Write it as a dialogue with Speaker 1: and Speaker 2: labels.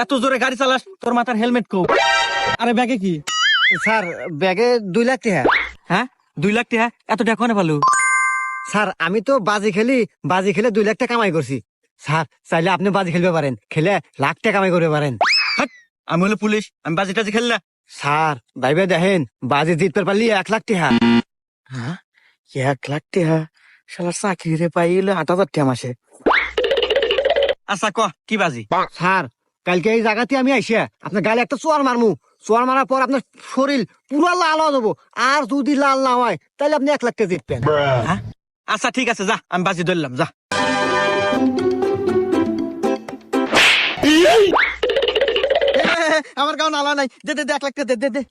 Speaker 1: এত জোরে গাড়ি চালাস, তোর মাথার হেলমেট কো? আরে ব্যাগে কি?
Speaker 2: স্যার ব্যাগে 2 লাখ টাকা।
Speaker 1: হ্যাঁ 2 লাখ টাকা? এত টাকা কোনে পালু?
Speaker 2: স্যার আমি তো বাজি খেলে 2 লাখ টাকা কামাই করছি। স্যার চাইলে আপনি বাজি খেলতে পারেন, খেলে লাখ টাকা কামাই করতে পারেন।
Speaker 1: হাট, আমি হলো পুলিশ, আমি বাজি টাজি খেললা?
Speaker 2: স্যার ভাইবে দেখেন, বাজি জিততে পারলি 1 লাখ টাকা।
Speaker 1: হ্যাঁ 1 লাখ টাকা? শালা চাকরি রে পাইলে 8,000 টাকা মাসে। আচ্ছা ক কি বাজি?
Speaker 2: স্যার কালকে এই জায়গাতে আমি আইসা আপনার গালে একটা চোয়ার মারমু, চোয়ার মারার পর আপনার শরীর পুরো লাল হয়ে যাবো, আর যদি লাল না হয় তাহলে আপনি 1 লাখ টাকা জিতবেন।
Speaker 1: হ্যাঁ আচ্ছা ঠিক আছে, যা আমি বাজি ধরলাম, যা। আমার গাও নালা নাই, দে দে 1 লাখ টাকা দে দে দে।